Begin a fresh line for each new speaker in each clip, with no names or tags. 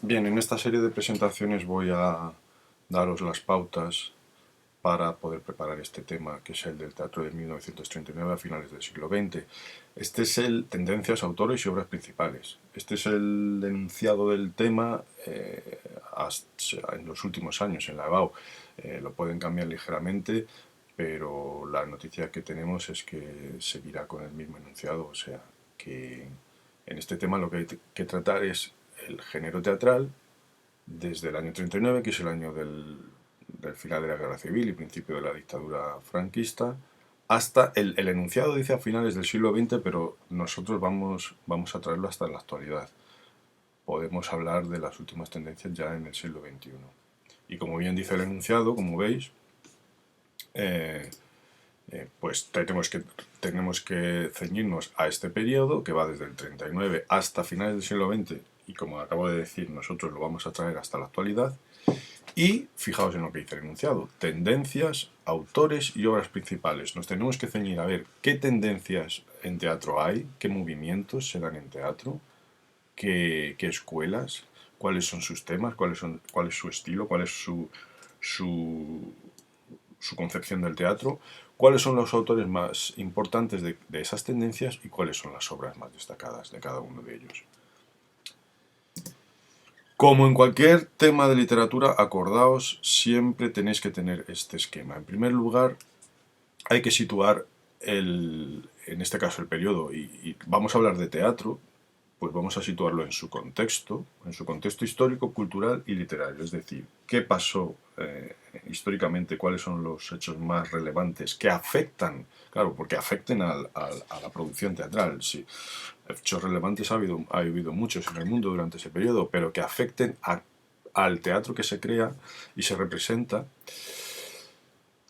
Bien, en esta serie de presentaciones voy a daros las pautas para poder preparar este tema, que es el del teatro de 1939 a finales del siglo XX. Este es el Tendencias, autores y obras principales. Este es el enunciado del tema en los últimos años en la EBAU. Lo pueden cambiar ligeramente, pero la noticia que tenemos es que seguirá con el mismo enunciado, o sea que en este tema lo que hay que tratar es el género teatral desde el año 39, que es el año del final de la Guerra Civil y principio de la dictadura franquista, hasta el enunciado dice a finales del siglo XX, pero nosotros vamos a traerlo hasta la actualidad. Podemos hablar de las últimas tendencias ya en el siglo XXI. Y como bien dice el enunciado, como veis, eh, pues tenemos que ceñirnos a este periodo que va desde el 39 hasta finales del siglo XX y como acabo de decir nosotros lo vamos a traer hasta la actualidad. Y fijaos en lo que dice el enunciado: tendencias, autores y obras principales. Nos tenemos que ceñir a ver qué tendencias en teatro hay, qué movimientos se dan en teatro, qué escuelas, cuáles son sus temas, cuál es su estilo, cuál es su, su concepción del teatro, cuáles son los autores más importantes de esas tendencias y cuáles son las obras más destacadas de cada uno de ellos. Como en cualquier tema de literatura, acordaos, siempre tenéis que tener este esquema. En primer lugar, hay que situar en este caso el periodo, y vamos a hablar de teatro, pues vamos a situarlo en su contexto histórico, cultural y literario. Es decir, qué pasó históricamente, cuáles son los hechos más relevantes que afectan, claro, porque afecten a la producción teatral. Sí, hechos relevantes ha habido muchos en el mundo durante ese periodo, pero que afecten al teatro que se crea y se representa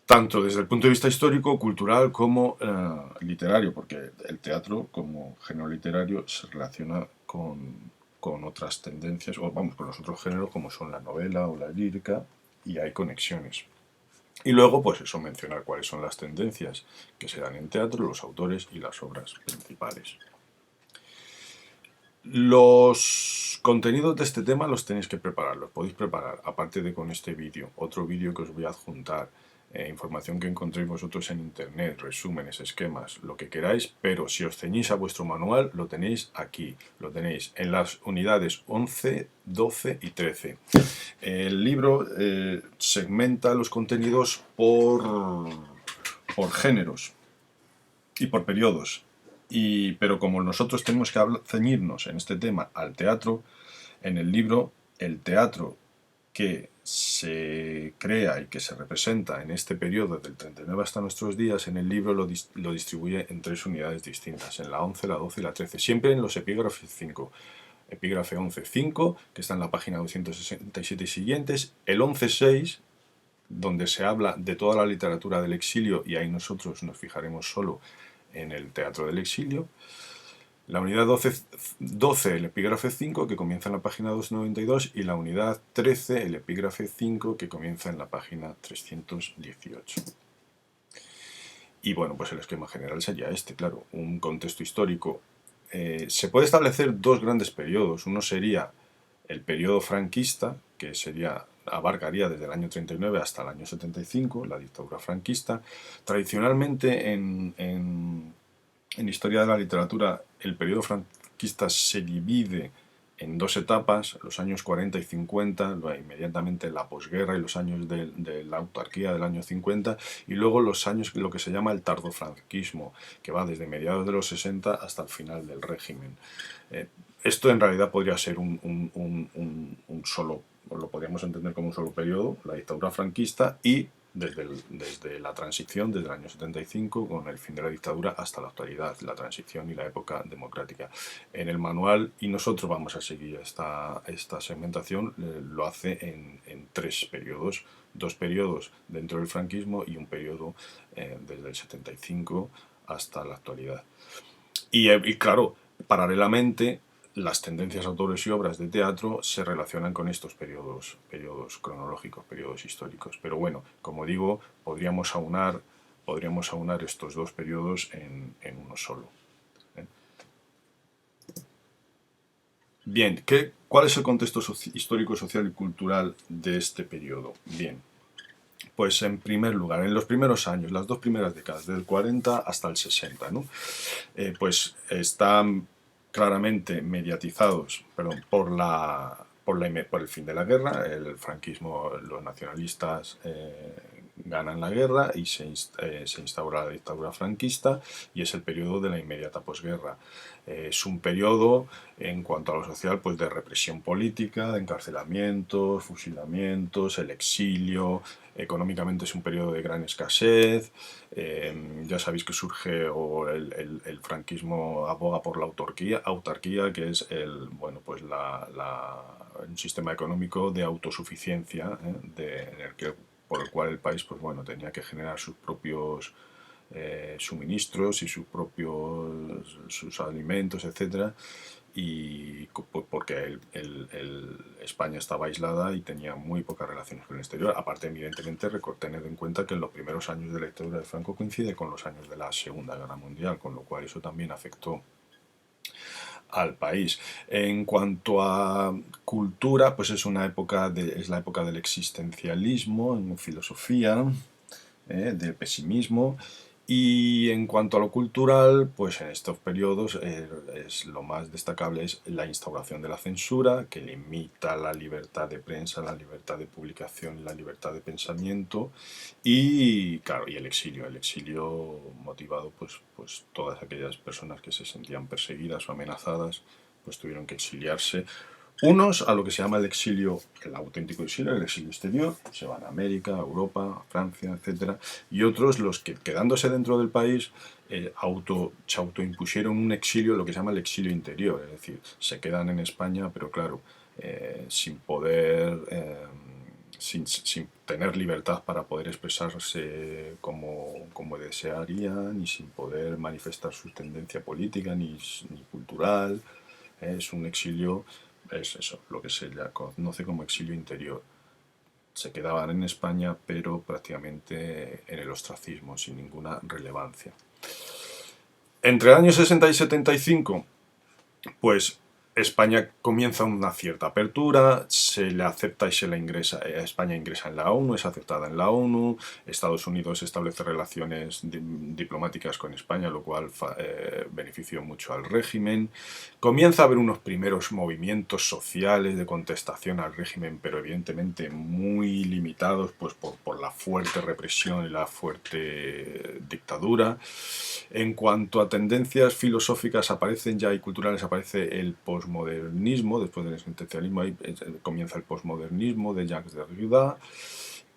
tanto desde el punto de vista histórico, cultural como literario, porque el teatro como género literario se relaciona con otras tendencias, o vamos, con los otros géneros como son la novela o la lírica, y hay conexiones. Y luego, pues eso, mencionar cuáles son las tendencias que se dan en teatro, los autores y las obras principales. Los contenidos de este tema los tenéis que preparar, los podéis preparar, aparte de con este vídeo, otro vídeo que os voy a adjuntar, información que encontréis vosotros en internet, resúmenes, esquemas, lo que queráis, pero si os ceñís a vuestro manual, lo tenéis aquí, lo tenéis en las unidades 11, 12 y 13. El libro segmenta los contenidos por géneros y por periodos. Pero como nosotros tenemos que ceñirnos en este tema al teatro, en el libro, el teatro que se crea y que se representa en este periodo del 39 hasta nuestros días, en el libro lo distribuye en 3 unidades distintas, en la 11, la 12 y la 13, siempre en los epígrafes 5. Epígrafe 11.5, que está en la página 267 y siguientes, el 11.6, donde se habla de toda la literatura del exilio, y ahí nosotros nos fijaremos solo en el teatro del exilio. La unidad 12, el epígrafe 5, que comienza en la página 292, y la unidad 13, el epígrafe 5, que comienza en la página 318. Y bueno, pues el esquema general sería este, claro, un contexto histórico. Se puede establecer dos grandes periodos. Uno sería el periodo franquista, que abarcaría desde el año 39 hasta el año 75, la dictadura franquista. Tradicionalmente en historia de la literatura, el periodo franquista se divide en dos etapas, los años 40 y 50, inmediatamente la posguerra y los años de la autarquía del año 50, y luego los años, lo que se llama el tardofranquismo, que va desde mediados de los 60 hasta el final del régimen. Esto en realidad podría ser un solo, lo podríamos entender como un solo periodo, la dictadura franquista, y desde la transición, desde el año 75, con el fin de la dictadura, hasta la actualidad, la transición y la época democrática. En el manual, y nosotros vamos a seguir esta segmentación, lo hace en 3 periodos, 2 periodos dentro del franquismo y un periodo desde el 75 hasta la actualidad. Y claro, paralelamente, las tendencias, autores y obras de teatro se relacionan con estos periodos cronológicos, periodos históricos. Pero bueno, como digo, podríamos aunar estos dos periodos en uno solo. Bien, ¿cuál es el contexto histórico, social y cultural de este periodo? Bien, pues en primer lugar, en los primeros años, las dos primeras décadas, del 40 hasta el 60, ¿no? Pues están claramente mediatizados, perdón, por el fin de la guerra. El franquismo, los nacionalistas ganan la guerra y se instaura la dictadura franquista, y es el periodo de la inmediata posguerra. Es un periodo, en cuanto a lo social, pues de represión política, de encarcelamientos, fusilamientos, el exilio. Económicamente es un periodo de gran escasez. Ya sabéis que surge, o el franquismo aboga por la autarquía, que es pues un sistema económico de autosuficiencia, por el cual el país, pues bueno, tenía que generar sus propios suministros y sus alimentos, etcétera. Y porque España estaba aislada y tenía muy pocas relaciones con el exterior. Aparte, evidentemente, tener en cuenta que en los primeros años de la dictadura de Franco coincide con los años de la Segunda Guerra Mundial, con lo cual eso también afectó al país. En cuanto a cultura, pues es la época del existencialismo en filosofía, del pesimismo. Y en cuanto a lo cultural, pues en estos periodos lo más destacable es la instauración de la censura, que limita la libertad de prensa, la libertad de publicación y la libertad de pensamiento. Y claro, y el exilio motivado, pues todas aquellas personas que se sentían perseguidas o amenazadas, pues tuvieron que exiliarse. Unos a lo que se llama el exilio, el auténtico exilio, el exilio exterior, se van a América, a Europa, a Francia, etcétera. Y otros, los que quedándose dentro del país, se autoimpusieron un exilio, lo que se llama el exilio interior, es decir, se quedan en España, pero claro, sin poder, sin tener libertad para poder expresarse como desearían, ni sin poder manifestar su tendencia política ni cultural. Es un exilio, es eso, lo que se le conoce como exilio interior. Se quedaban en España, pero prácticamente en el ostracismo, sin ninguna relevancia. Entre el año 60 y 75, pues España comienza una cierta apertura, se le acepta y se le ingresa. España ingresa en la ONU, es aceptada en la ONU. Estados Unidos establece relaciones diplomáticas con España, lo cual benefició mucho al régimen. Comienza a haber unos primeros movimientos sociales de contestación al régimen, pero evidentemente muy limitados, pues por la fuerte represión y la fuerte dictadura. En cuanto a tendencias filosóficas y culturales, aparece el posmodernismo. Después del existencialismo ahí comienza el posmodernismo de Jacques Derrida.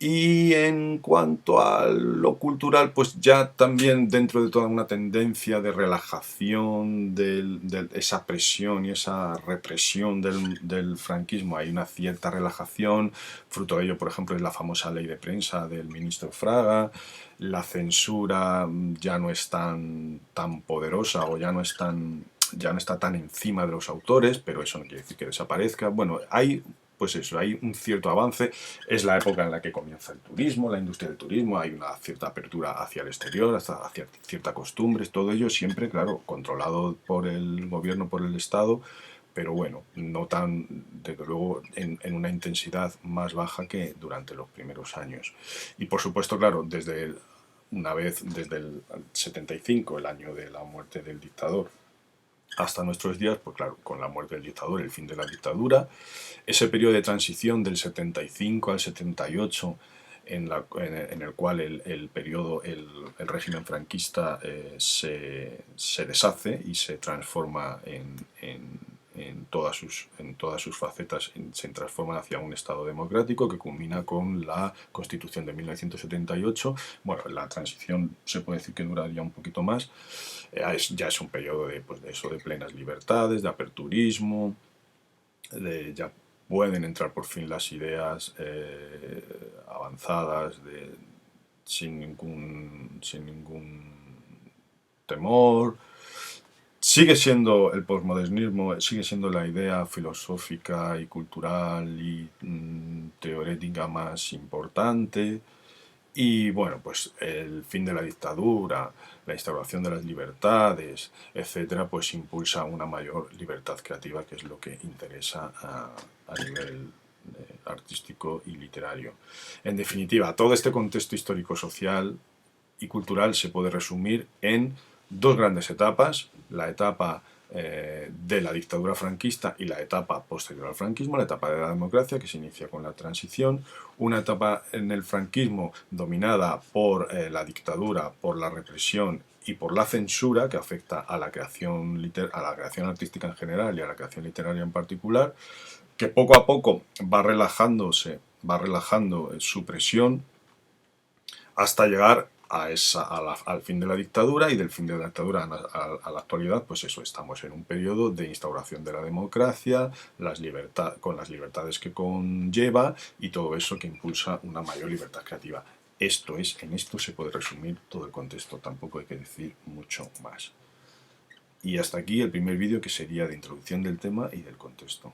Y en cuanto a lo cultural, pues ya también dentro de toda una tendencia de relajación de esa presión y esa represión del franquismo, hay una cierta relajación. Fruto de ello, por ejemplo, es la famosa ley de prensa del ministro Fraga. La censura ya no es tan poderosa, o ya no está tan encima de los autores, pero eso no quiere decir que desaparezca. Bueno, pues eso, hay un cierto avance. Es la época en la que comienza el turismo, la industria del turismo, hay una cierta apertura hacia el exterior, hacia cierta costumbres, todo ello siempre, claro, controlado por el gobierno, por el Estado, pero bueno, no tan, desde luego, en una intensidad más baja que durante los primeros años. Y por supuesto, claro, desde el 75, el año de la muerte del dictador, hasta nuestros días, pues claro, con la muerte del dictador, el fin de la dictadura, ese periodo de transición del 75 al 78, en el cual el régimen franquista se deshace y se transforma en todas sus facetas, se transforma hacia un Estado democrático que culmina con la Constitución de 1978. Bueno, la transición se puede decir que duraría un poquito más. Ya es un periodo de plenas libertades, de aperturismo, ya pueden entrar por fin las ideas avanzadas sin ningún temor. Sigue siendo el posmodernismo, sigue siendo la idea filosófica y cultural y teorética más importante. Y bueno, pues el fin de la dictadura, la instauración de las libertades, etcétera, pues impulsa una mayor libertad creativa, que es lo que interesa a nivel artístico y literario. En definitiva, todo este contexto histórico-social y cultural se puede resumir en dos grandes etapas: la etapa de la dictadura franquista y la etapa posterior al franquismo, la etapa de la democracia, que se inicia con la transición, una etapa en el franquismo dominada por la dictadura, por la represión y por la censura, que afecta a la creación artística en general y a la creación literaria en particular, que poco a poco va relajando su presión hasta llegar al fin de la dictadura, y del fin de la dictadura a la actualidad, pues eso, estamos en un periodo de instauración de la democracia, con las libertades que conlleva y todo eso que impulsa una mayor libertad creativa. En esto se puede resumir todo el contexto, tampoco hay que decir mucho más. Y hasta aquí el primer vídeo, que sería de introducción del tema y del contexto.